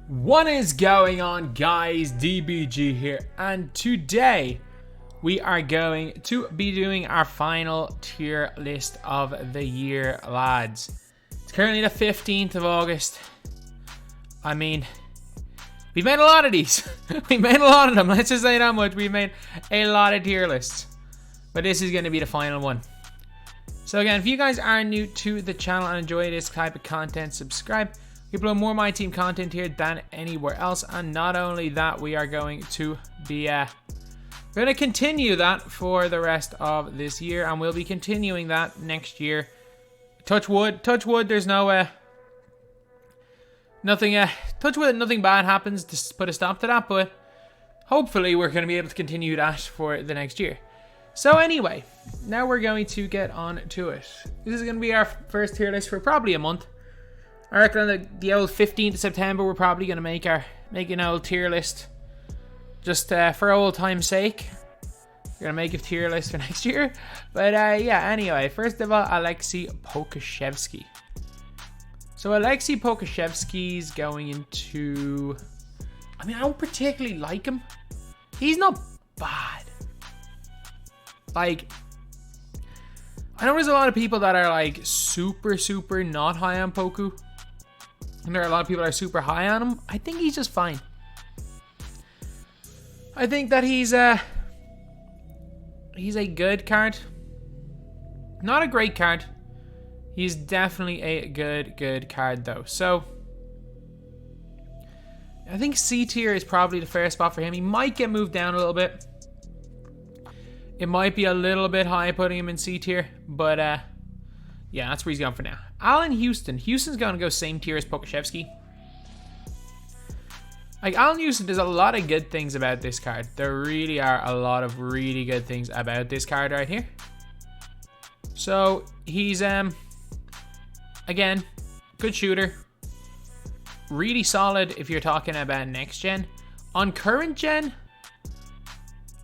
What is going on, guys? DBG here, and today we are going to be doing our final tier list of the year, lads. It's currently the 15th of August. I mean, we've made a lot of these. We made a lot of them, let's just say that much. We've made a lot of tier lists, but this is going to be the final one. So again, if you guys are new to the channel and enjoy this type of content, subscribe. We upload more MyTEAM content here than anywhere else, and not only that, we are going to be continue that for the rest of this year, and we'll be continuing that next year. Touch wood, there's no nothing bad happens to put a stop to that, but hopefully we're going to be able to continue that for the next year. So anyway, now we're going to get on to it. This is going to be our first tier list for probably a month. I reckon on the old 15th of September, we're probably going to make an old tier list. Just for old time's sake. We're going to make a tier list for next year. But yeah, anyway, first of all, Aleksej Pokeshevsky. So Aleksej Pokeshevsky's going into... I mean, I don't particularly like him. He's not bad. Like, I know there's a lot of people that are like super not high on Poku. And there are a lot of people that are super high on him. I think he's just fine. I think that he's a good card. Not a great card. He's definitely a good card though. So I think C tier is probably the fair spot for him. He might get moved down a little bit. It might be a little bit high putting him in C tier, but yeah, that's where he's going for now. Allen Houston. Houston's going to go same tier as Pokeshevsky. Like, Allen Houston, there's a lot of good things about this card. There really are a lot of really good things about this card right here. So, he's, again, good shooter. Really solid if you're talking about next gen. On current gen,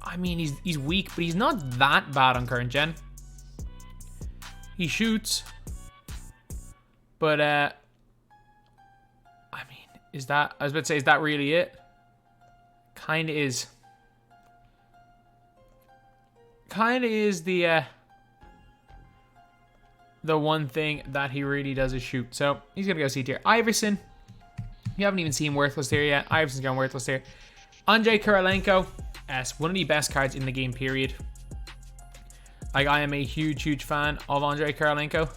I mean, he's weak, but he's not that bad on current gen. He shoots. But, I mean, I was about to say, is that really it? Kinda is. Kinda is the one thing that he really does is shoot. So, he's gonna go C tier. Iverson. You haven't even seen Worthless tier yet. Iverson's going Worthless tier. Andre Kuralenko. As one of the best cards in the game, period. Like, I am a huge fan of Andre Kuralenko.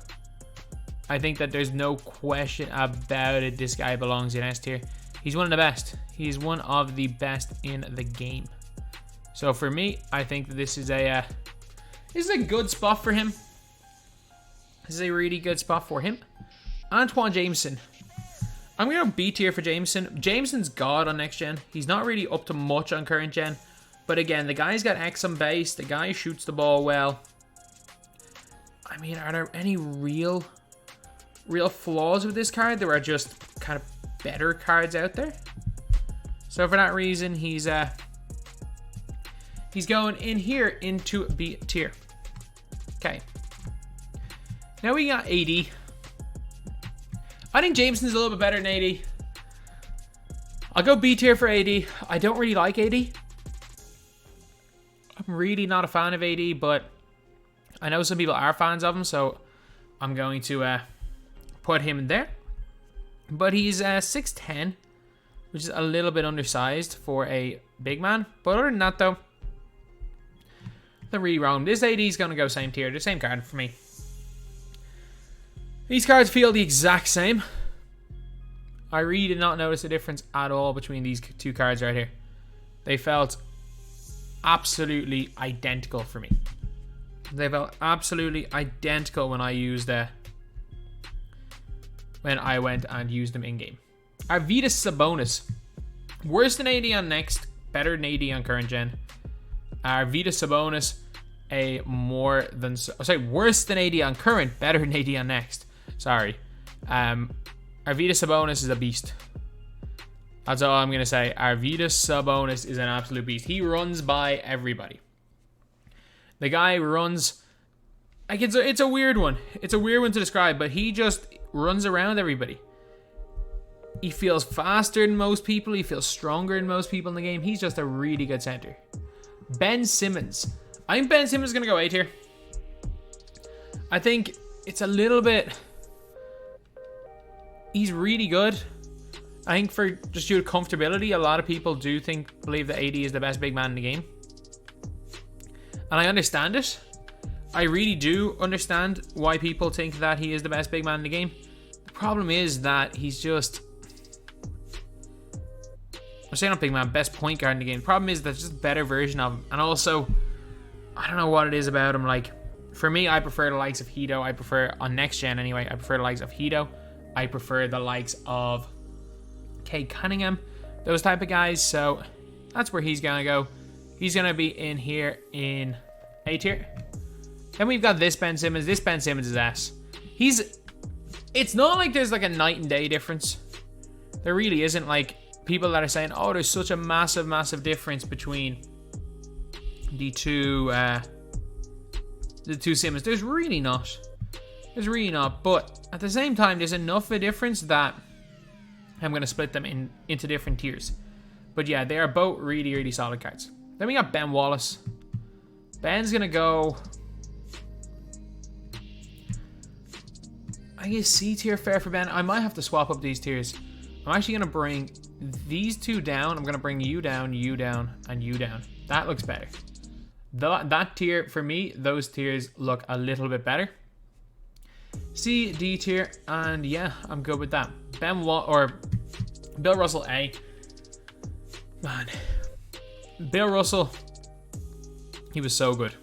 I think that there's no question about it. This guy belongs in S tier. He's one of the best. He's one of the best in the game. So for me, I think that this is a good spot for him. This is a really good spot for him. Antoine Jameson. I'm going to go B tier for Jameson. Jameson's god on next gen. He's not really up to much on current gen. But again, the guy's got X on base. The guy shoots the ball well. I mean, are there any real flaws with this card? There are just kind of better cards out there. So for that reason, he's going in here into B tier. Okay. Now we got AD. I think Jameson's a little bit better than AD. I'll go B tier for AD. I don't really like AD. I'm really not a fan of AD, but I know some people are fans of him, so I'm going to put him in there. But he's 6'10", which is a little bit undersized for a big man. But other than that, though, nothing really wrong. This AD is going to go same tier, the same card for me. These cards feel the exact same. I really did not notice a difference at all between these two cards right here. They felt absolutely identical for me. They felt absolutely identical when I went and used them in game. Arvydas Sabonis, worse than AD on next, better than AD on current gen. Arvydas Sabonis, worse than AD on current, better than AD on next. Sorry. Arvydas Sabonis is a beast. That's all I'm going to say. Arvydas Sabonis is an absolute beast. He runs by everybody. The guy runs... Like, it's a weird one. It's a weird one to describe, but he just runs around everybody. He feels faster than most people. He feels stronger than most people in the game. He's just a really good center. Ben Simmons. I think Ben Simmons is going to go A tier. I think it's a little bit... He's really good. I think for just due to comfortability, a lot of people do believe that AD is the best big man in the game. And I understand it. I really do understand why people think that he is the best big man in the game. The problem is that he's just... I'm saying not big man, best point guard in the game. The problem is that's just a better version of him. And also, I don't know what it is about him. Like, for me, I prefer the likes of Hito. I prefer, on next gen anyway, I prefer the likes of Hito. I prefer the likes of Cade Cunningham. Those type of guys. So, that's where he's going to go. He's going to be in here in A tier. Then we've got this Ben Simmons. This Ben Simmons is S. It's not like there's like a night and day difference. There really isn't. Like, people that are saying, oh, there's such a massive, massive difference between the two Simmons. There's really not. There's really not. But at the same time, there's enough of a difference that I'm going to split them into different tiers. But yeah, they are both really, really solid cards. Then we got Ben Wallace. Ben's going to go... I guess C tier fair for Ben. I might have to swap up these tiers. I'm actually going to bring these two down. I'm going to bring you down, and you down. That looks better. That tier, for me, those tiers look a little bit better. C, D tier, and yeah, I'm good with that. Bill Russell A. Man. Bill Russell, he was so good.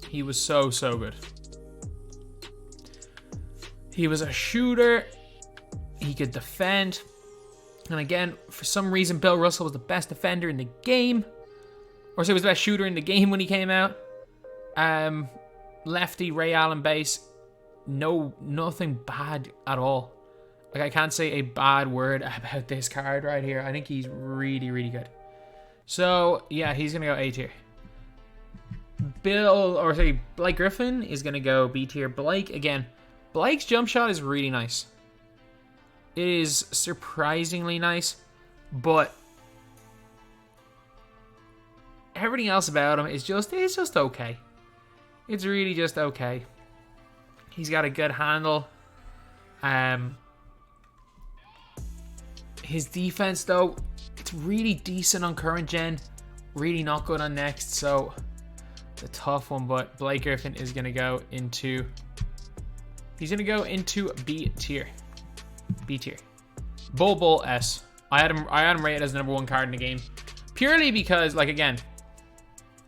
He was so good. He was a shooter. He could defend. And again, for some reason, Bill Russell was the best defender in the game. Or so he was the best shooter in the game when he came out. Lefty, Ray Allen base. Nothing bad at all. Like, I can't say a bad word about this card right here. I think he's really, really good. So, yeah, he's going to go A tier. Blake Griffin is going to go B tier. Blake's jump shot is really nice. It is surprisingly nice, but everything else about him is just okay. It's really just okay. He's got a good handle. His defense, though, it's really decent on current gen. Really not good on next, so it's a tough one, but Blake Griffin is going to go into... He's going to go into B tier. B tier. Bull S. I had him rated as the #1 card in the game. Purely because, like, again,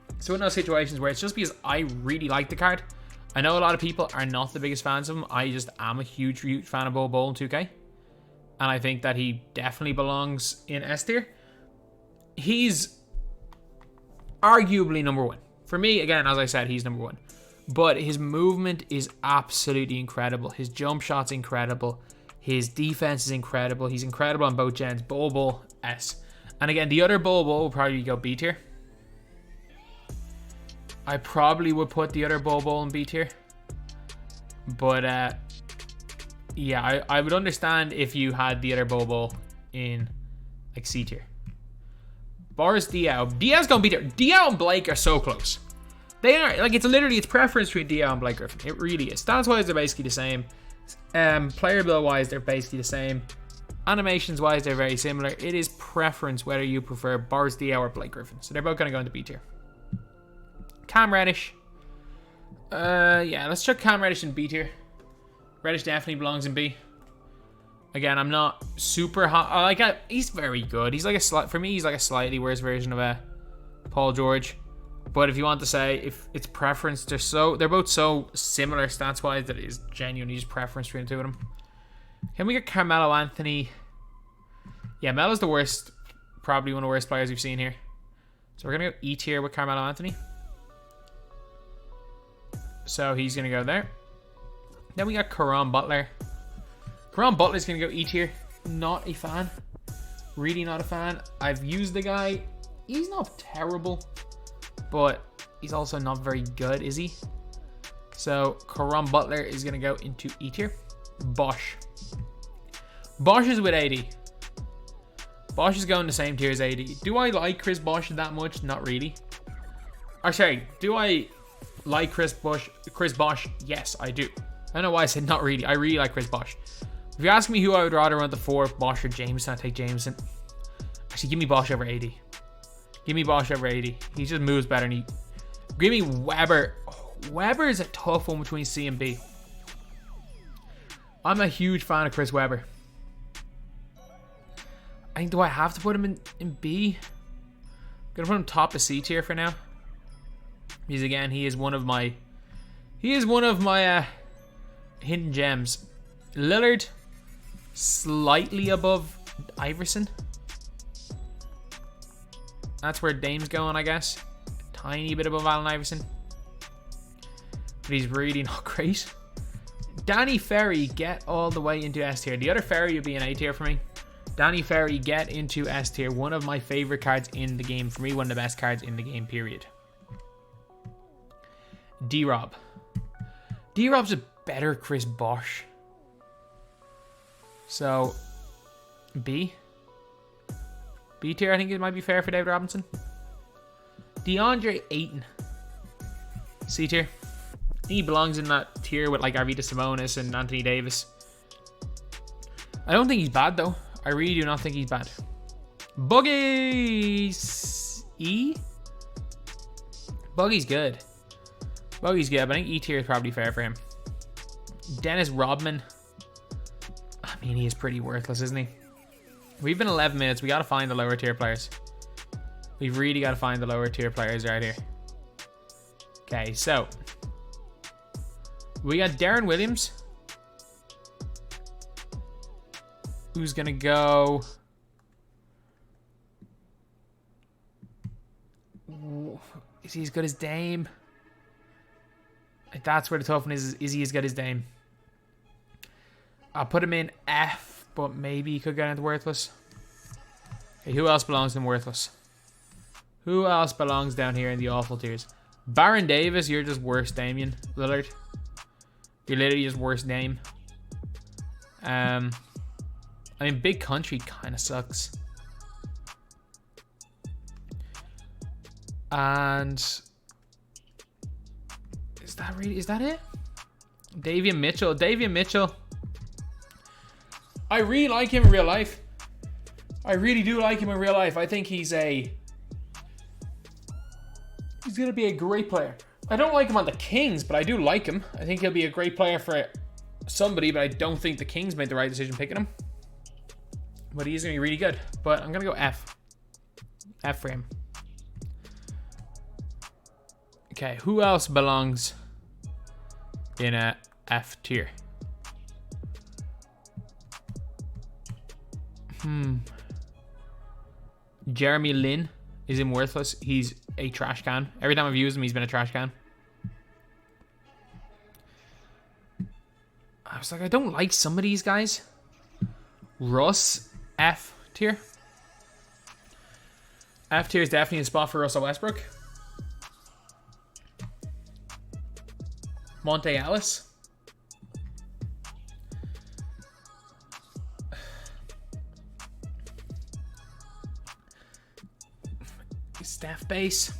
it's one of those situations where it's just because I really like the card. I know a lot of people are not the biggest fans of him. I just am a huge fan of Bull in 2K. And I think that he definitely belongs in S tier. He's arguably #1. For me, again, as I said, he's #1. But his movement is absolutely incredible. His jump shot's incredible. His defense is incredible. He's incredible on both gens. Bull, S. And again, the other Bull will probably go B tier. I probably would put the other Bull in B tier. But, yeah, I would understand if you had the other Bull in, like, C tier. Boris Diaw. Diaw's going B tier. Diaw and Blake are so close. They are, like, it's preference between Diaw and Blake Griffin. It really is. Stats-wise, they're basically the same. Player build-wise, they're basically the same. Animations-wise, they're very similar. It is preference whether you prefer Boris Diaw or Blake Griffin. So they're both going to go into B tier. Cam Radish. Yeah, let's chuck Cam Radish in B tier. Radish definitely belongs in B. Again, I'm not super hot. He's very good. He's like for me, he's like a slightly worse version of Paul George. But if you want to say if it's preference, they're both so similar stats wise that it is genuinely just preference between the two of them. Can we get Carmelo Anthony? Yeah, Melo's the worst, probably one of the worst players we've seen here. So we're gonna go E tier with Carmelo Anthony. So he's gonna go there. Then we got Caron Butler. Caron Butler's gonna go E tier. Not a fan. Really not a fan. I've used the guy. He's not terrible, but he's also not very good, is he? So Caron Butler is gonna go into E tier. Bosh is with AD. Bosh is going the same tier as AD. Do I like Chris Bosh that much? Not really. Or sorry, do I like Chris Bosh? Yes, I do. I don't know why I said not really. I really like Chris Bosh. If you're asking me who I would rather run the 4, Bosh or Jameson, I'd take Jameson. Actually, give me Bosh over AD. Give me Bosh over AD. He just moves better. And give me Weber. Weber is a tough one between C and B. I'm a huge fan of Chris Webber. I think, do I have to put him in B? I'm gonna put him top of C tier for now. Because again, he is one of my hidden gems. Lillard, slightly above Iverson. That's where Dame's going, I guess. A tiny bit above Allen Iverson. But he's really not great. Danny Ferry, get all the way into S tier. The other Ferry would be an A tier for me. Danny Ferry, get into S tier. One of my favorite cards in the game. For me, one of the best cards in the game, period. D-Rob. D-Rob's a better Chris Bosh. So, B. B tier, I think it might be fair for David Robinson. DeAndre Ayton. C tier. He belongs in that tier with like Arvydas Sabonis and Anthony Davis. I don't think he's bad though. I really do not think he's bad. Buggy's E? Buggy's good. Buggy's good, but I think E tier is probably fair for him. Dennis Rodman. I mean, he is pretty worthless, isn't he? We've been 11 minutes. We got to find the lower tier players. We've really got to find the lower tier players right here. Okay, so we got Darren Williams, who's going to go... Is he as good as Dame? That's where the tough one is. Is he as good as Dame? I'll put him in F, but maybe he could get into worthless. Okay, who else belongs in worthless? Who else belongs down here in the awful tiers? Baron Davis, you're just worse, Damian Lillard. You're literally just worse, Dame. I mean, Big Country kind of sucks. And is that it? Davian Mitchell. I really like him in real life. I really do like him in real life. I think he's gonna be a great player. I don't like him on the Kings, but I do like him. I think he'll be a great player for somebody, but I don't think the Kings made the right decision picking him. But he's gonna be really good. But I'm gonna go F. F for him. Okay, who else belongs in a F tier? Jeremy Lin is in worthless. He's a trash can. Every time I've used him, he's been a trash can. I was like, I don't like some of these guys. Russ, F tier. F tier is definitely a spot for Russell Westbrook. Monte Ellis. Steph base.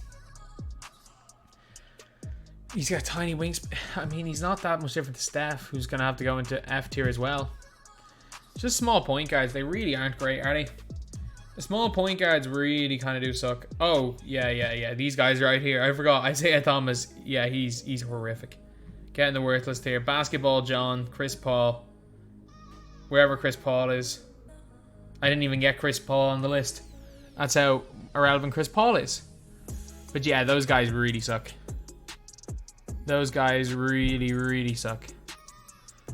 He's got tiny wings. I mean, he's not that much different to Steph, who's going to have to go into F tier as well. Just small point guards. They really aren't great, are they? The small point guards really kind of do suck. Oh, yeah. These guys right here. I forgot. Isaiah Thomas. Yeah, he's horrific. Getting the worthless tier. Basketball John, Chris Paul. Wherever Chris Paul is. I didn't even get Chris Paul on the list. That's how irrelevant Chris Paul is. But yeah, those guys really suck. Those guys really suck.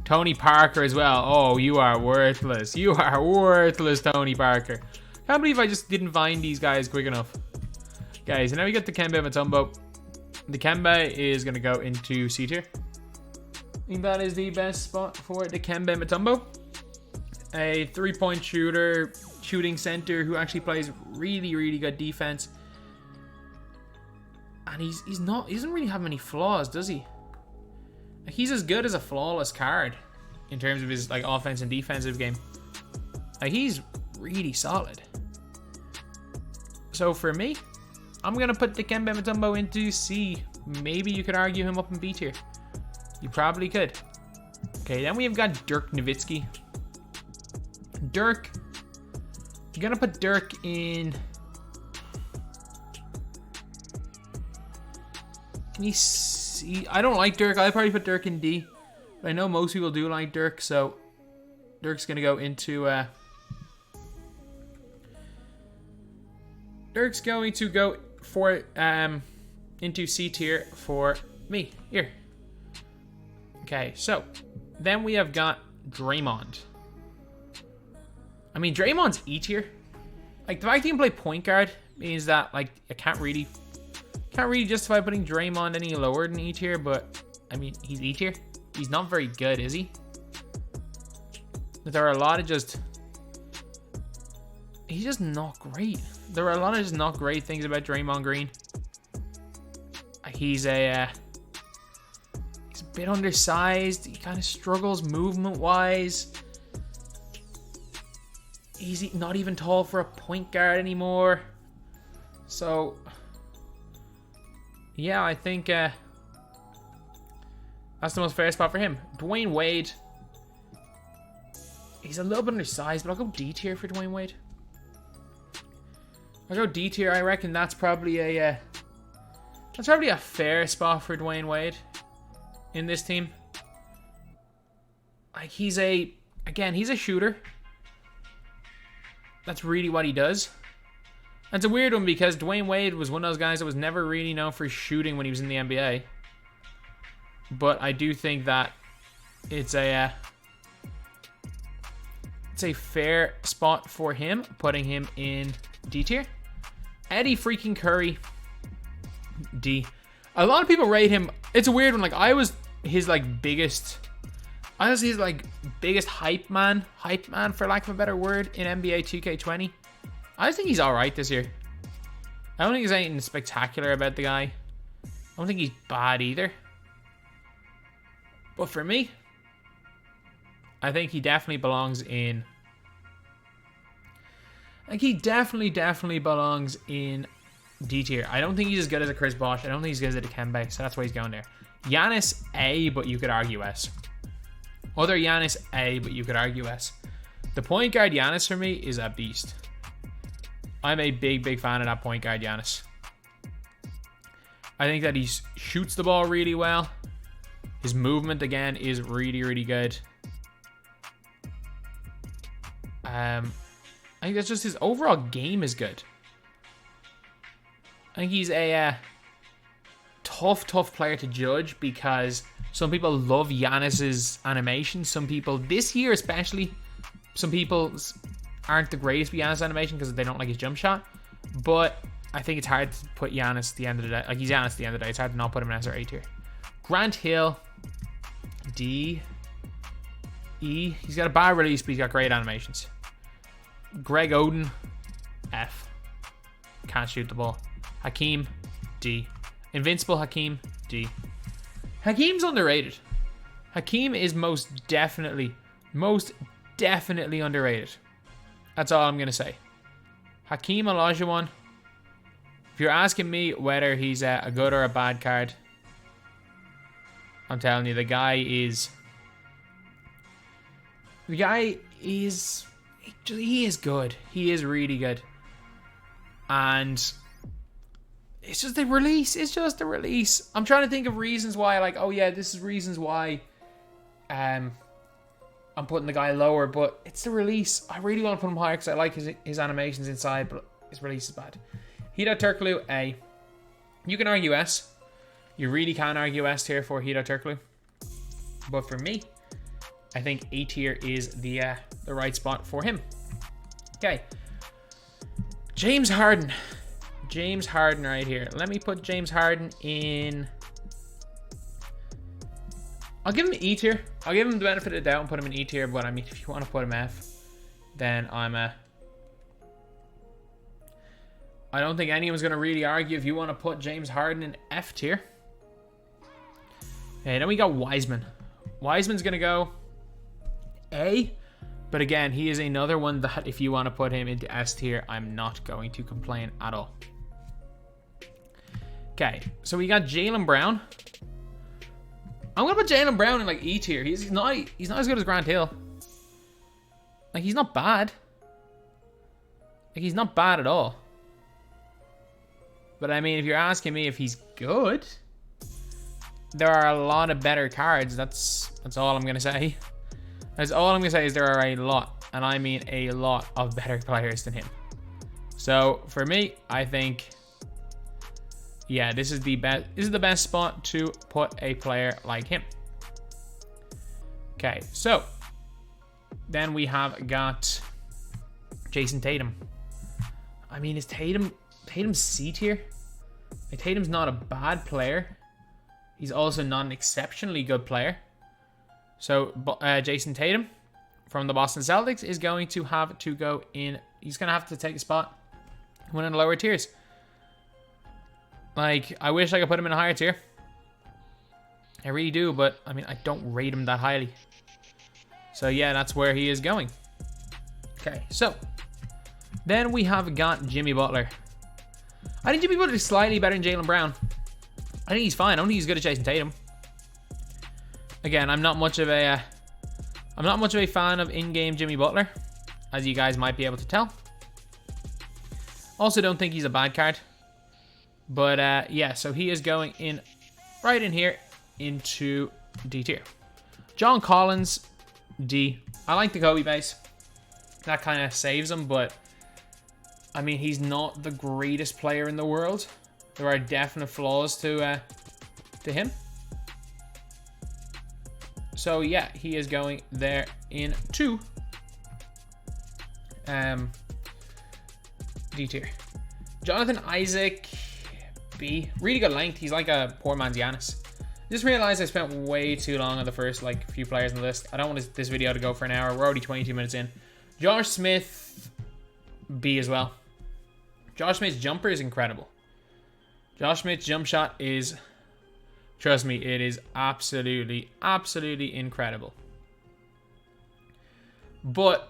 Tony Parker as well. Oh, you are worthless. You are worthless, Tony Parker. Can't believe I just didn't find these guys quick enough. Guys, and now we get the Dikembe Mutombo. The Dikembe is going to go into C tier. I think that is the best spot for the Dikembe Mutombo. A three-point shooter, shooting center who actually plays really good defense. And he doesn't really have many flaws, does he? Like, he's as good as a flawless card in terms of his like offense and defensive game. Like, he's really solid. So for me, I'm going to put Dikembe Mutombo into C. Maybe you could argue him up in B tier. You probably could. Okay, then we've got Dirk Nowitzki. Dirk. I'm going to put Dirk in... Can you see? I don't like Dirk. I'll probably put Dirk in D. But I know most people do like Dirk, so Dirk's going to go into... Dirk's going to go for into C tier for me here. Okay, so then we have got Draymond. I mean, Draymond's E tier. Like, the fact he can play point guard means that, like, I can't really justify putting Draymond any lower than E tier, but I mean, he's E tier. He's not very good, is he? There are a lot of just... He's just not great. There are a lot of just not great things about Draymond Green. He's a bit undersized. He kind of struggles movement-wise. He's not even tall for a point guard anymore. So, yeah, I think that's the most fair spot for him. Dwyane Wade. He's a little bit undersized, but I'll go D tier for Dwyane Wade. I'll go D tier. I reckon that's probably a fair spot for Dwyane Wade in this team. Like, he's a shooter. That's really what he does. That's a weird one because Dwyane Wade was one of those guys that was never really known for shooting when he was in the NBA. But I do think that it's a fair spot for him, putting him in D tier. Eddie freaking Curry, D. A lot of people rate him. It's a weird one. Like, I was his biggest hype man for lack of a better word in NBA 2K20. I just think he's all right this year. I don't think there's anything spectacular about the guy. I don't think he's bad either. But for me, I think he definitely belongs in... Like, he definitely belongs in D tier. I don't think he's as good as a Chris Bosh. I don't think he's as good as a Dikembe, so that's why he's going there. Giannis, A, but you could argue S. Other Giannis, A, but you could argue S. The point guard Giannis for me is a beast. I'm a big fan of that point guard Giannis. I think that he shoots the ball really well. His movement, again, is really good. I think that's just his overall game is good. I think he's a tough player to judge because some people love Giannis's animation. Some people, this year especially, some people aren't the greatest with Giannis animation because they don't like his jump shot. But I think it's hard to put Giannis at the end of the day. Like, he's Giannis at the end of the day. It's hard to not put him in S or A tier. Grant Hill, D, E. He's got a bad release, but he's got great animations. Greg Oden, F. Can't shoot the ball. Hakeem, D. Invincible Hakeem, D. Hakeem's underrated. Hakeem is most definitely underrated. That's all I'm going to say. Hakeem Olajuwon. If you're asking me whether he's a good or a bad card, I'm telling you, the guy is he is good. He is really good. And it's just the release. I'm trying to think of reasons why, like, oh yeah, this is reasons why I'm putting the guy lower, but it's the release. I really want to put him higher because I like his animations inside, but his release is bad. Hedo Turkoglu, A. You can argue S. You really can argue S tier for Hedo Turkoglu. But for me, I think A tier is the right spot for him. Okay. James Harden. James Harden right here. Let me put James Harden in... I'll give him E tier. I'll give him the benefit of the doubt and put him in E tier, but I mean, if you want to put him F, then I don't think anyone's going to really argue if you want to put James Harden in F tier. Okay, then we got Wiseman. Wiseman's going to go A. But again, he is another one that if you want to put him into S tier, I'm not going to complain at all. Okay, so we got Jaylen Brown. I'm gonna put Jaylen Brown in like E tier. He's not as good as Grant Hill. Like, he's not bad. Like, he's not bad at all. But I mean, if you're asking me if he's good, there are a lot of better cards. That's all I'm gonna say. That's all I'm gonna say is there are a lot, and I mean a lot of better players than him. So for me, I think, yeah, this is the best. This is the best spot to put a player like him. Okay, so then we have got Jason Tatum. I mean, is Tatum's C tier? Like, Tatum's not a bad player. He's also not an exceptionally good player. So Jason Tatum from the Boston Celtics is going to have to go in. He's going to have to take a spot in one of the lower tiers. Like, I wish I could put him in a higher tier. I really do, but I mean, I don't rate him that highly. So yeah, that's where he is going. Okay, so then we have got Jimmy Butler. I think Jimmy Butler is slightly better than Jaylen Brown. I think he's fine. I don't think he's good at Jason Tatum. Again, I'm not much of a fan of in-game Jimmy Butler, as you guys might be able to tell. Also, don't think he's a bad card. But yeah, so he is going in right in here into D tier. John Collins, D. I like the Kobe base. That kind of saves him, but I mean, he's not the greatest player in the world. There are definite flaws to him. So yeah, he is going there into D tier. Jonathan Isaac, B. Really good length. He's like a poor man's Giannis. Just realized I spent way too long on the first few players on the list. I don't want this video to go for an hour. We're already 22 minutes in. Josh Smith, B as well. Josh Smith's jumper is incredible. Josh Smith's jump shot is, trust me, it is absolutely, absolutely incredible. But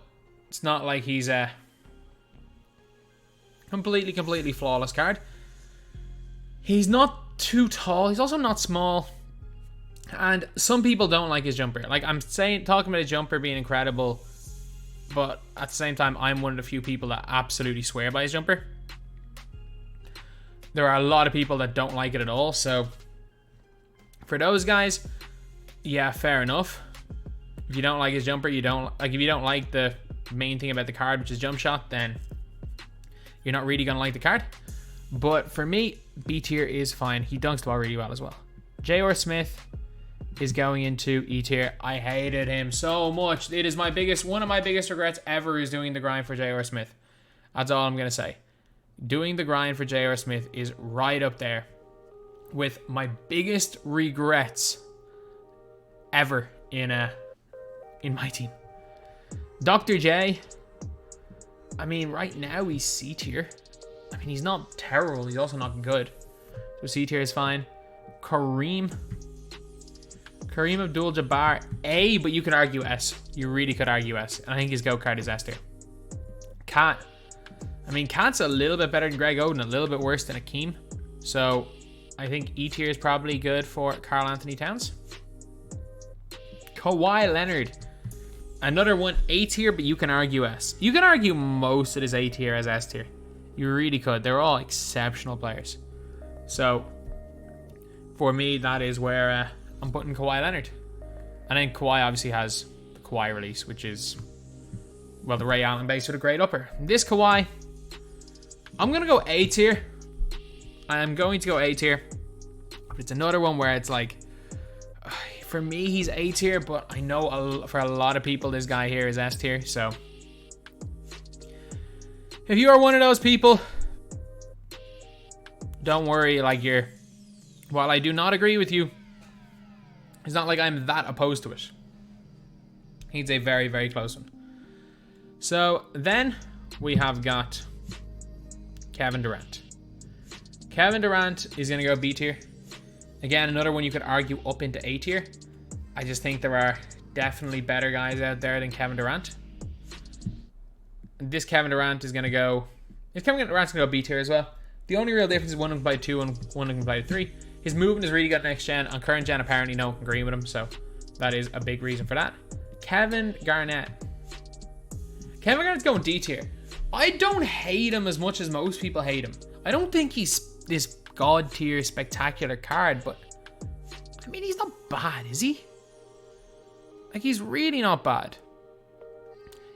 it's not like he's a completely flawless card. He's not too tall. He's also not small. And some people don't like his jumper. Like, I'm talking about his jumper being incredible, but at the same time, I'm one of the few people that absolutely swear by his jumper. There are a lot of people that don't like it at all. So for those guys, yeah, fair enough. If you don't like his jumper, if you don't like the main thing about the card, which is jump shot, then you're not really gonna like the card. But for me, B tier is fine. He dunks the ball really well as well. J.R. Smith is going into E tier. I hated him so much. It is one of my biggest regrets ever is doing the grind for J.R. Smith. That's all I'm gonna say. Doing the grind for J.R. Smith is right up there with my biggest regrets ever in my team. Dr. J, I mean, right now he's C tier. I mean, he's not terrible. He's also not good. So C tier is fine. Kareem Abdul-Jabbar, A, but you could argue S. You really could argue S. And I think his GOAT card is S tier. Cat. I mean, Cat's a little bit better than Greg Oden, a little bit worse than Akeem. So I think E tier is probably good for Karl Anthony Towns. Kawhi Leonard. Another one, A tier, but you can argue S. You can argue most of his A tier as S tier. You really could. They're all exceptional players. So for me, that is where I'm putting Kawhi Leonard. And then Kawhi obviously has the Kawhi release, which is, well, the Ray Allen base with a great upper. This Kawhi, I'm going to go A tier. I'm going to go A tier. But it's another one where it's like, for me, he's A tier, but I know for a lot of people, this guy here is S tier. So if you are one of those people, don't worry. While I do not agree with you, it's not like I'm that opposed to it. He's a very, very close one. So then we have got Kevin Durant. Kevin Durant is going to go B tier. Again, another one you could argue up into A tier. I just think there are definitely better guys out there than Kevin Durant. And this Kevin Durant is going to go... This Kevin Durant's going to go B tier as well. The only real difference is one can play 2 and one can play 3. His movement is really good next gen. On current gen, apparently no one can agree with him. So that is a big reason for that. Kevin Garnett. Kevin Garnett's going D tier. I don't hate him as much as most people hate him. I don't think he's this god tier spectacular card, but I mean, he's not bad, is he? Like, he's really not bad.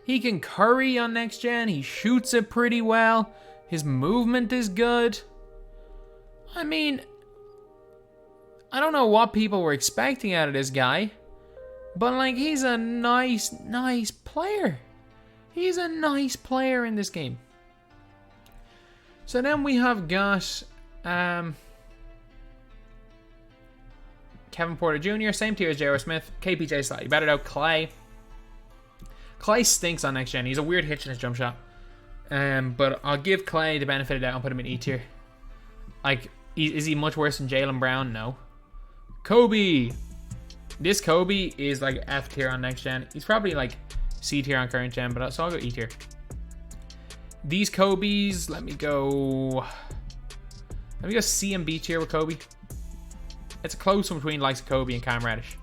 He can curry on next gen. He shoots it pretty well. His movement is good. I mean, I don't know what people were expecting out of this guy, but like, he's a nice player. He's a nice player in this game. So then we have got Kevin Porter Jr., same tier as J.R. Smith. KPJ slightly better though. Clay stinks on next gen. He's a weird hitch in his jump shot. But I'll give Clay the benefit of the doubt and put him in E tier. Like, is he much worse than Jaylen Brown? No. Kobe. This Kobe is like F tier on next gen. He's probably like C tier on current gen, but so I'll go E tier. These Kobe's, let me go C and B tier with Kobe. It's a close one between likes of Kobe and Cam Radish,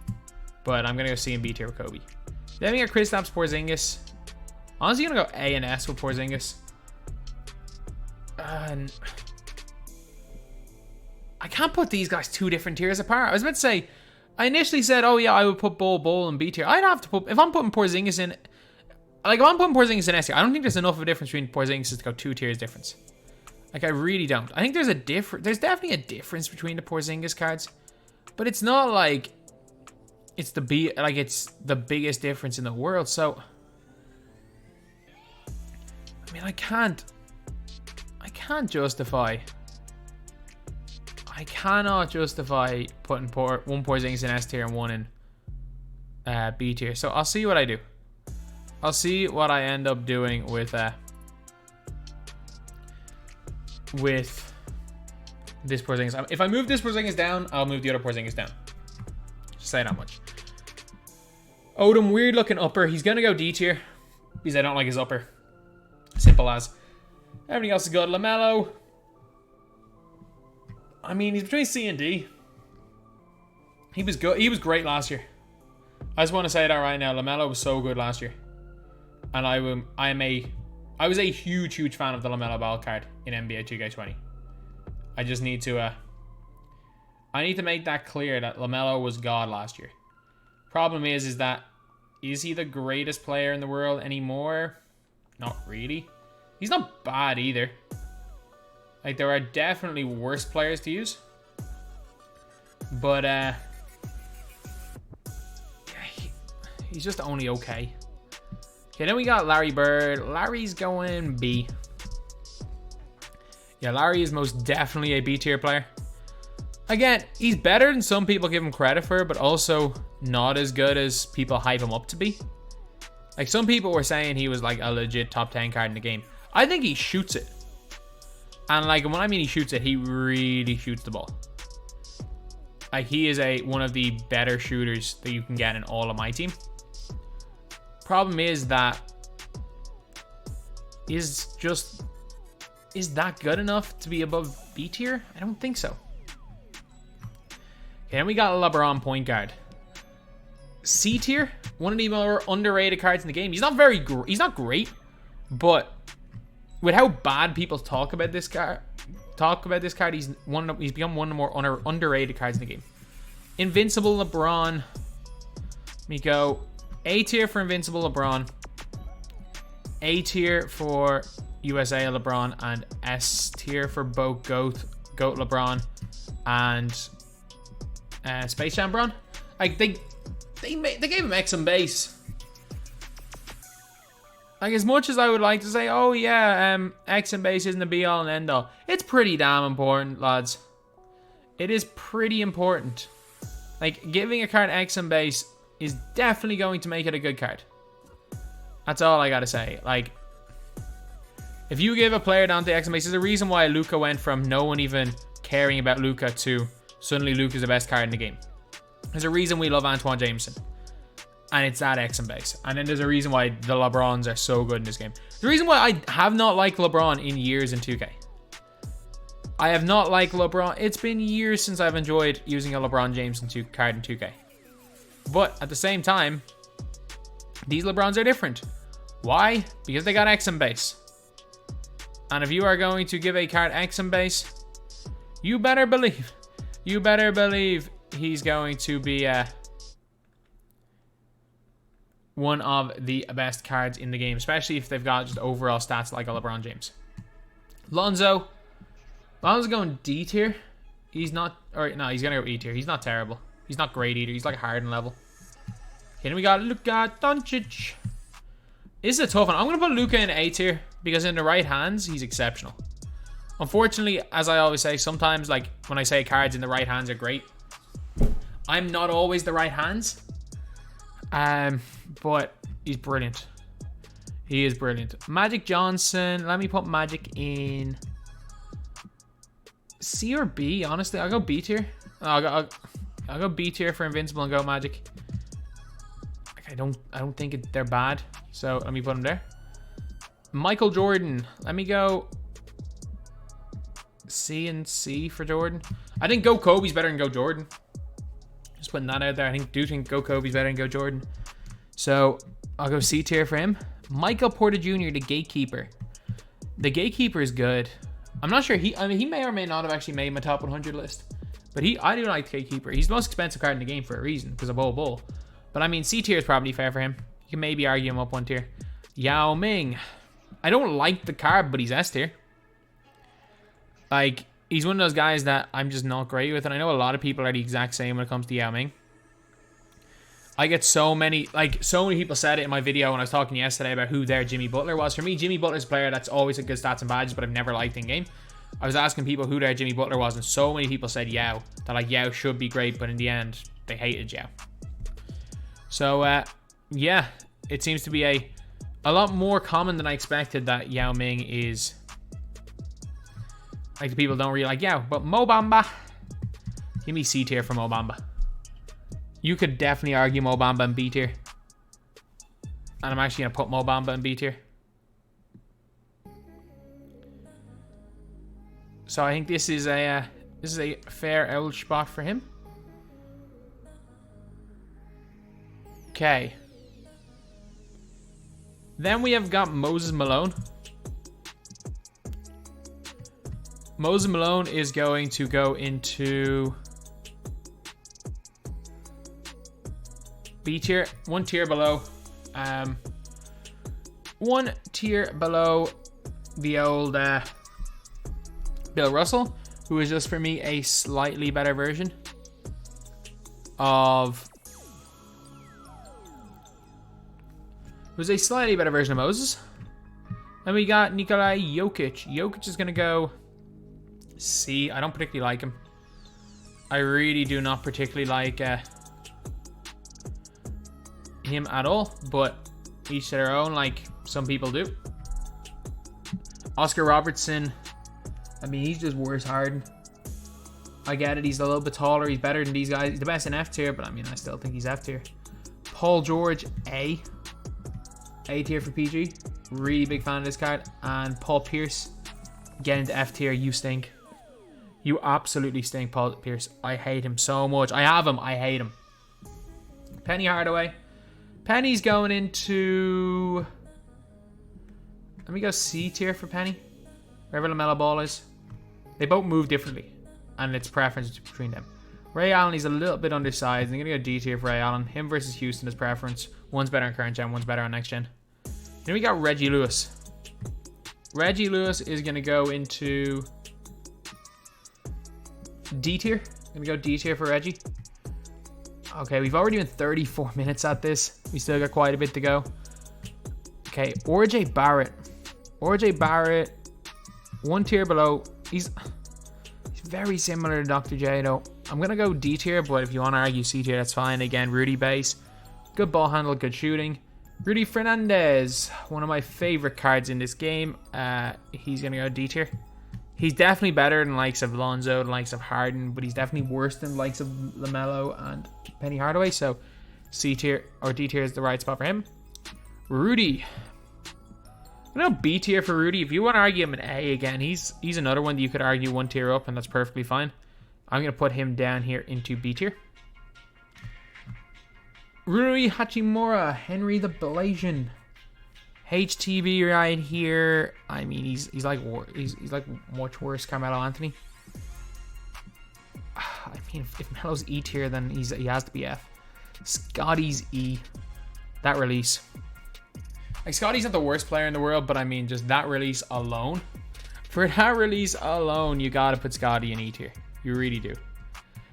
but I'm gonna go C and B tier with Kobe. Then we got Kristaps Porzingis. Honestly, gonna go A and S with Porzingis. I can't put these guys 2 different tiers apart. I was about to say, I initially said, oh yeah, I would put Bull in B tier. I'd have to put, if I'm putting Porzingis in, like if I'm putting Porzingis in S tier, I don't think there's enough of a difference between Porzingis to go 2 tiers difference. Like, I really don't. I think there's definitely a difference between the Porzingis cards, but it's not like it's the biggest difference in the world. So, I mean, I cannot justify putting one Porzingis in S tier and one in B tier. So I'll see what I do. I'll see what I end up doing with this Porzingis. If I move this Porzingis down, I'll move the other Porzingis down. Just say that much. Odom, weird looking upper. He's gonna go D tier because I don't like his upper. Simple as. Everything else is good. LaMelo. I mean, he's between C and D. He was good. He was great last year. I just want to say that right now. LaMelo was so good last year, and I was a huge fan of the LaMelo Ball card in NBA 2K20. I just need to I need to make that clear that LaMelo was God last year. Problem is he the greatest player in the world anymore? Not really. He's not bad either. Like, there are definitely worse players to use. But he's just only okay. Okay, then we got Larry Bird. Larry's going B. Yeah, Larry is most definitely a B tier player. Again, he's better than some people give him credit for, but also not as good as people hype him up to be. Like, some people were saying he was like a legit top 10 card in the game. I think he shoots it. And like, when I mean he shoots it, he really shoots the ball. Like, he is one of the better shooters that you can get in all of my team. Problem is that is that good enough to be above B tier? I don't think so. Okay, then we got LeBron point guard. C tier, one of the more underrated cards in the game. He's not great, but with how bad people talk about this card, he's become one of the more underrated cards in the game. Invincible LeBron. Let me go A tier for Invincible LeBron, A tier for USA LeBron, and S tier for both GOAT LeBron and Space Jam Bron. Like, they gave him X and base. Like, as much as I would like to say, oh yeah, X and base isn't the be all and end all, it's pretty damn important, lads. It is pretty important. Like, giving a card X and base is definitely going to make it a good card. That's all I gotta say. Like, if you give a player down to X and base, there's a reason why Luka went from no one even caring about Luka to suddenly Luka's the best card in the game. There's a reason we love Antoine Jameson. And it's that X and base. And then there's a reason why the LeBrons are so good in this game. The reason why I have not liked LeBron in years in 2K. I have not liked LeBron. It's been years since I've enjoyed using a LeBron James card in 2K. But at the same time, these LeBrons are different. Why? Because they got X and base. And if you are going to give a card X and base, you better believe he's going to be one of the best cards in the game, especially if they've got just overall stats like a LeBron James. Lonzo's going D tier. He's not, or no, he's gonna go E tier. He's not terrible. He's not great either. He's like Harden level. Okay, then we got Luka Doncic. This is a tough one. I'm gonna put Luka in A tier because in the right hands, he's exceptional. Unfortunately, as I always say, sometimes like when I say cards in the right hands are great, I'm not always the right hands. But he's brilliant. He is brilliant. Magic Johnson. Let me put Magic in C or B. Honestly, I'll go B tier. I'll go B tier for Invincible and go Magic. Like, I don't think they're bad. So let me put him there. Michael Jordan. Let me go C and C for Jordan. I think go Kobe's better than go Jordan. Just putting that out there. I do think go Kobe's better than go Jordan. So I'll go C tier for him. Michael Porter Jr., the Gatekeeper. The Gatekeeper is good. I'm not sure. He may or may not have actually made my top 100 list. But I do like the Gatekeeper. He's the most expensive card in the game for a reason, because of Bull. But I mean, C tier is probably fair for him. You can maybe argue him up one tier. Yao Ming. I don't like the card, but he's S tier. Like, he's one of those guys that I'm just not great with. And I know a lot of people are the exact same when it comes to Yao Ming. I get so many people said it in my video when I was talking yesterday about who their Jimmy Butler was. For me, Jimmy Butler's a player that's always a good stats and badges, but I've never liked in game. I was asking people who their Jimmy Butler was, and so many people said Yao. That like Yao should be great, but in the end, they hated Yao. So, yeah, it seems to be a lot more common than I expected that Yao Ming is. Like, the people don't really like Yao, but Mo Bamba. Give me C tier for Mo Bamba. You could definitely argue Mo Bamba in B tier. And I'm actually going to put Mo Bamba in B tier. So I think this is a fair old spot for him. Okay. Then we have got Moses Malone. Moses Malone is going to go into B tier, one tier below. One tier below the old Bill Russell, who is just for me a slightly better version of. Who's a slightly better version of Moses. Then we got Nikolai Yokitch. Yokitch is gonna go C. I don't particularly like him. I really do not particularly like him at all, but each to their own, like some people do. Oscar Robertson, I mean, he's just worse Harden. I get it, he's a little bit taller, he's better than these guys. He's the best in F tier, but I mean, I still think he's F tier. Paul George, A tier for PG. Really big fan of this card. And Paul Pierce, get into F tier. You stink. You absolutely stink, Paul Pierce. I hate him so much. I have him. I hate him. Penny Hardaway. Penny's going into. Let me go C tier for Penny. Wherever LaMelo Ball is. They both move differently, and it's preference between them. Ray Allen, he's a little bit undersized. I'm going to go D tier for Ray Allen. Him versus Houston is preference. One's better on current gen, one's better on next gen. Then we got Reggie Lewis. Reggie Lewis is going to go into D tier. Going to go D tier for Reggie. Okay, we've already been 34 minutes at this. We still got quite a bit to go. Okay, RJ Barrett. RJ Barrett, one tier below. He's very similar to Dr. J, though. I'm going to go D tier, but if you want to argue C tier, that's fine. Again, Rudy base. Good ball handle, good shooting. Rudy Fernandez, one of my favorite cards in this game. He's going to go D tier. He's definitely better than likes of Lonzo, the likes of Harden, but he's definitely worse than likes of LaMelo and Penny Hardaway. So C tier or D tier is the right spot for him. Rudy. No B tier for Rudy. If you want to argue him an A again, he's another one that you could argue 1 tier up, and that's perfectly fine. I'm going to put him down here into B tier. Rui Hachimura, Henry the Blasian. HTB right here. I mean, he's like much worse Carmelo Anthony. I mean, if Melo's E tier, then he has to be F. Scotty's E. That release. Like, Scotty's not the worst player in the world, but I mean, just that release alone. For that release alone, you gotta put Scotty in E tier. You really do.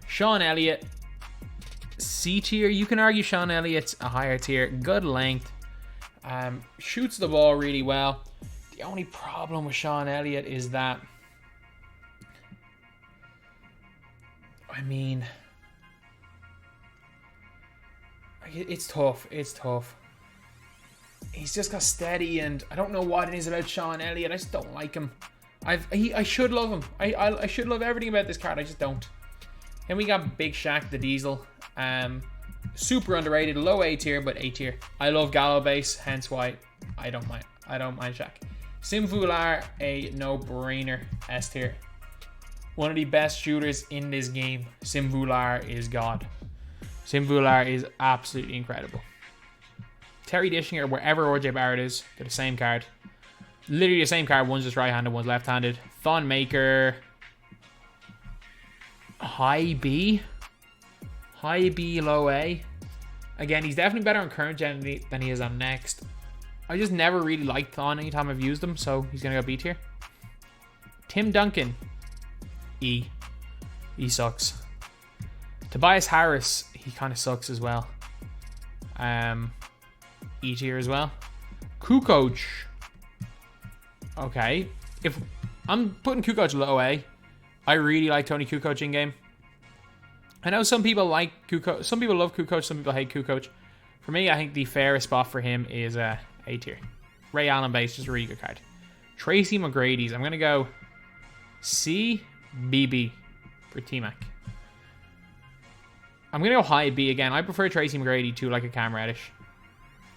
Sean Elliott, C tier. You can argue Sean Elliott's a higher tier. Good length. Shoots the ball really well. The only problem with Sean Elliott is that, I mean, it's tough. It's tough. He's just got steady, and I don't know what it is about Sean Elliott. I just don't like him. I should love him. I should love everything about this card. I just don't. Then we got Big Shaq the Diesel. Super underrated, low A tier, but A tier. I love Gallo base, hence why I don't mind Shaq. Simvular, a no-brainer, S tier. One of the best shooters in this game. Simvular is God. Simvular is absolutely incredible. Terry Dishinger, wherever RJ Barrett is, they're the same card. Literally the same card. One's just right-handed, one's left-handed. Thon Maker. High B. High B, low A. Again, he's definitely better on current gen than he is on next. I just never really liked Thon anytime I've used him, so he's going to go B tier. Tim Duncan. E. E sucks. Tobias Harris. He kind of sucks as well. E tier as well. Kukoc. Okay. If I'm putting Kukoc low A, I really like Tony Kukoc in game. I know some people like Kukoc. Some people love Kukoc. Some people hate Kukoc. For me, I think the fairest spot for him is A tier. Ray Allen base, just a really good card. Tracy McGrady's. I'm going to go C, BB for T-Mac. I'm going to go high B again. I prefer Tracy McGrady to like a Cam Reddish.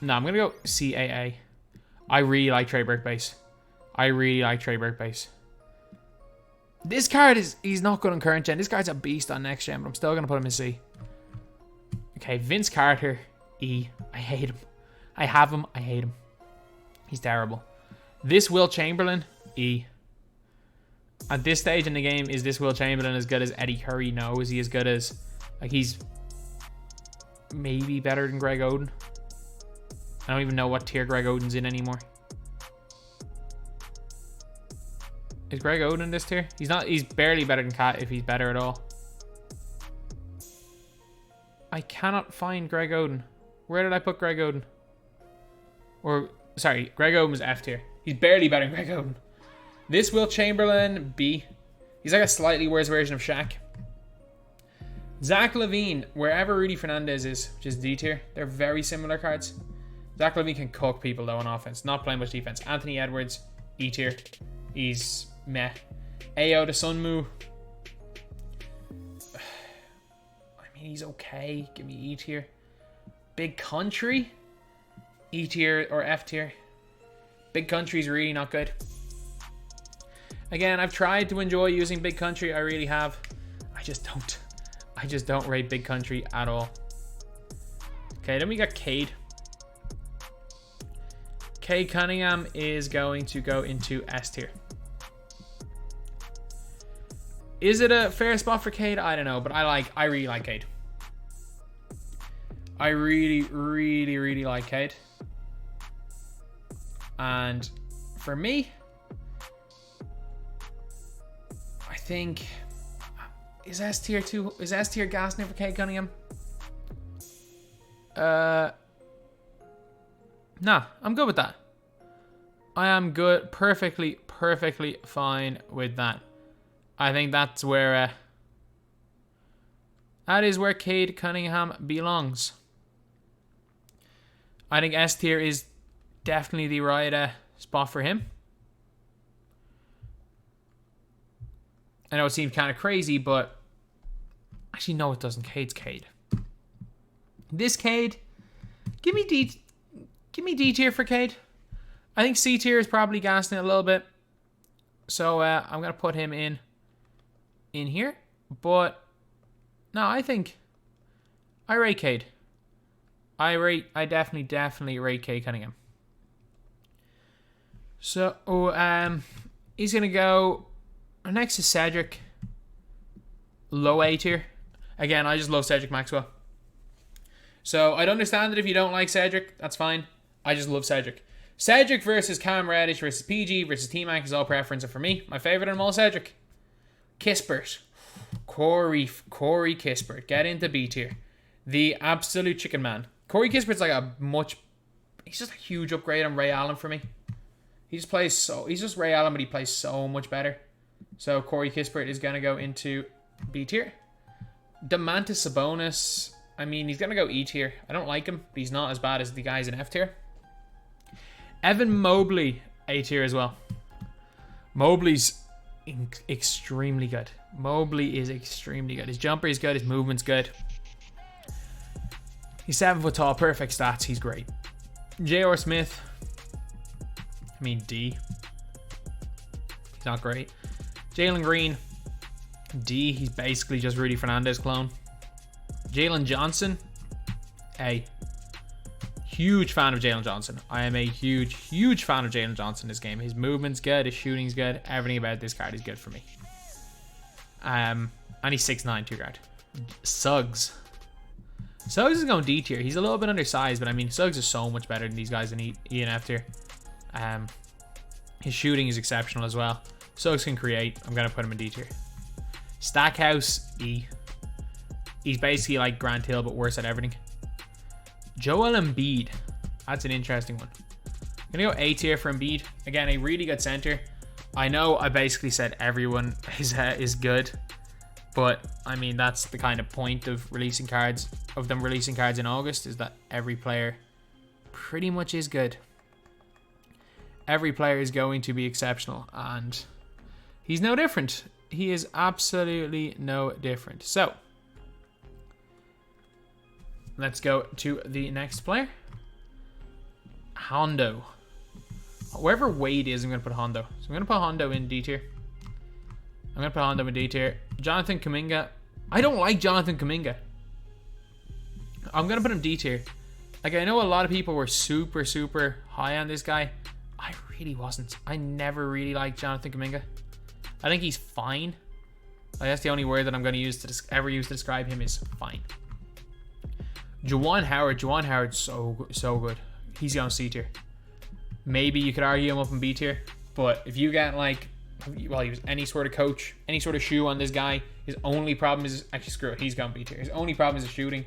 No, I'm going to go CAA. I really like Trey Burke base. I really like Trey Burke base. This card he's not good on current gen. This card's a beast on next gen, but I'm still going to put him in C. Okay, Vince Carter, E. I hate him. I have him. I hate him. He's terrible. This Will Chamberlain, E. At this stage in the game, is this Will Chamberlain as good as Eddie Curry? No. Is he as good as, like, he's maybe better than Greg Oden? I don't even know what tier Greg Oden's in anymore. Is Greg Oden in this tier? He's not. He's barely better than Cat if he's better at all. I cannot find Greg Oden. Where did I put Greg Oden? Or, sorry, Greg Oden was F tier. He's barely better than Greg Oden. This Will Chamberlain, B. He's like a slightly worse version of Shaq. Zach LaVine, wherever Rudy Fernandez is, which is D tier. They're very similar cards. Zach LaVine can cook people though on offense. Not playing much defense. Anthony Edwards, E tier. He's meh. Ayo to Sunmu. I mean, he's okay. Give me E tier. Big Country, E tier or F tier. Big Country's really not good. Again, I've tried to enjoy using Big Country. I really have. I just don't rate Big Country at all. Okay, then we got Cade. Cade Cunningham is going to go into S tier. Is it a fair spot for Cade? I don't know, but I really like Cade. I really, really, really like Cade. And for me, I think is S tier too? Is S tier gas near for Cade Cunningham? Nah, I'm good with that. I am good, perfectly fine with that. I think that's where that is where Cade Cunningham belongs. I think S tier is definitely the right spot for him. I know it seems kind of crazy, but actually no, it doesn't. Cade's Cade. This Cade, give me D tier for Cade. I think C tier is probably gassing it a little bit. So I'm going to put him in here. But no, I think I rate Cade. I definitely rate Cade Cunningham. So he's going to go next to Cedric. Low A tier. Again, I just love Cedric Maxwell. So I'd understand it if you don't like Cedric. That's fine. I just love Cedric. Cedric versus Cam Radish versus PG versus T-Mac is all preference. And for me, my favorite of them all, Cedric. Kispert. Corey Kispert. Get into B tier. The absolute chicken man. Corey Kispert's like he's just a huge upgrade on Ray Allen for me. He's just Ray Allen, but he plays so much better. So Corey Kispert is going to go into B tier. Domantas Sabonis, I mean, he's going to go E tier. I don't like him, but he's not as bad as the guys in F tier. Evan Mobley, A tier as well. Mobley's extremely good. Mobley is extremely good. His jumper is good. His movement's good. He's 7 foot tall. Perfect stats. He's great. J.R. Smith, I mean, D. He's not great. Jalen Green, D. He's basically just Rudy Fernandez clone. Jalen Johnson, A. Huge fan of Jalen Johnson. I am a huge fan of Jalen Johnson in this game. His movement's good. His shooting's good. Everything about this card is good for me. And he's 6'9", 2 guard. Suggs. Suggs is going D tier. He's a little bit undersized, but I mean, Suggs is so much better than these guys in E and F tier. His shooting is exceptional as well. Suggs can create. I'm going to put him in D tier. Stackhouse, E. He's basically like Grant Hill, but worse at everything. Joel Embiid. That's an interesting one. I'm going to go A tier for Embiid. Again, a really good center. I know I basically said everyone is good, but I mean, that's the kind of point of releasing cards, in August, is that every player pretty much is good. Every player is going to be exceptional, and he's no different. He is absolutely no different. So, let's go to the next player. Hondo. Wherever Wade is, I'm going to put Hondo. So I'm going to put Hondo in D tier. Jonathan Kuminga. I don't like Jonathan Kuminga. I'm going to put him D tier. Like, I know a lot of people were super high on this guy. I really wasn't. I never really liked Jonathan Kuminga. I think he's fine. Like, that's the only word that I'm going to use to ever use to describe him is fine. Juwan Howard's so good. He's going C tier. Maybe you could argue him up in B tier, but if you get like, well, he was any sort of coach, any sort of shoe on this guy, his only problem is, actually screw it, he's going B tier. His only problem is his shooting,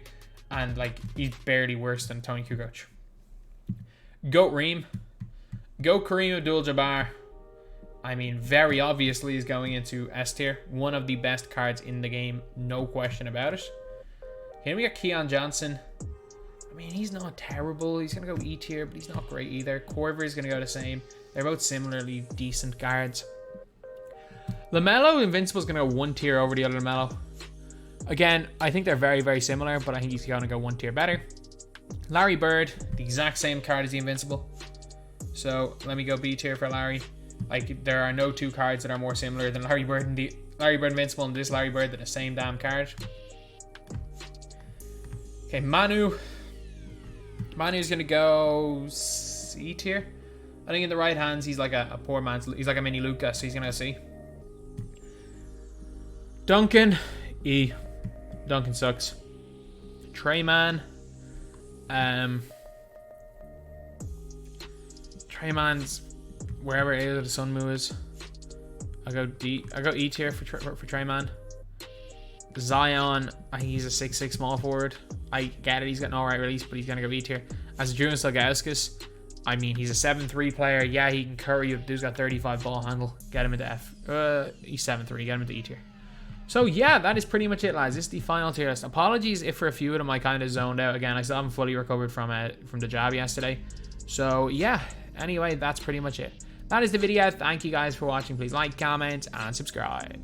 and like, he's barely worse than Tony Kukoc. Goat Reem. Goat Kareem Abdul-Jabbar. I mean, very obviously is going into S tier. One of the best cards in the game, no question about it. Here we got Keon Johnson. I mean, he's not terrible. He's going to go E tier, but he's not great either. Corver is going to go the same. They're both similarly decent guards. LaMelo Invincible is going to go 1 tier over the other LaMelo. Again, I think they're very similar, but I think he's going to go 1 tier better. Larry Bird, the exact same card as the Invincible. So let me go B tier for Larry. Like, there are no two cards that are more similar than Larry Bird and the Larry Bird Invincible and this Larry Bird. They're the same damn card. Okay, Manu. Manu's gonna go C tier. I think in the right hands, he's like a poor man's. He's like a mini Luka, so he's gonna go C. Duncan, E. Duncan sucks. Treyman. Treyman's wherever A of the Sun Moo is. I'll go D. I'll go E tier for Treyman. Zion, I think he's a 6'6" small forward. I get it, he's got an alright release, but he's gonna go E tier. As a Julius Ilgauskas, I mean, he's a 7'3" player. Yeah, he can curry. Dude's got 35 ball handle. Get him into F. He's 7'3". Get him into E tier. So yeah, that is pretty much it, lads. This is the final tier list. Apologies if for a few of them I kind of zoned out again. I still haven't fully recovered from the jab yesterday. So yeah, anyway, that's pretty much it. That is the video. Thank you guys for watching. Please like, comment, and subscribe.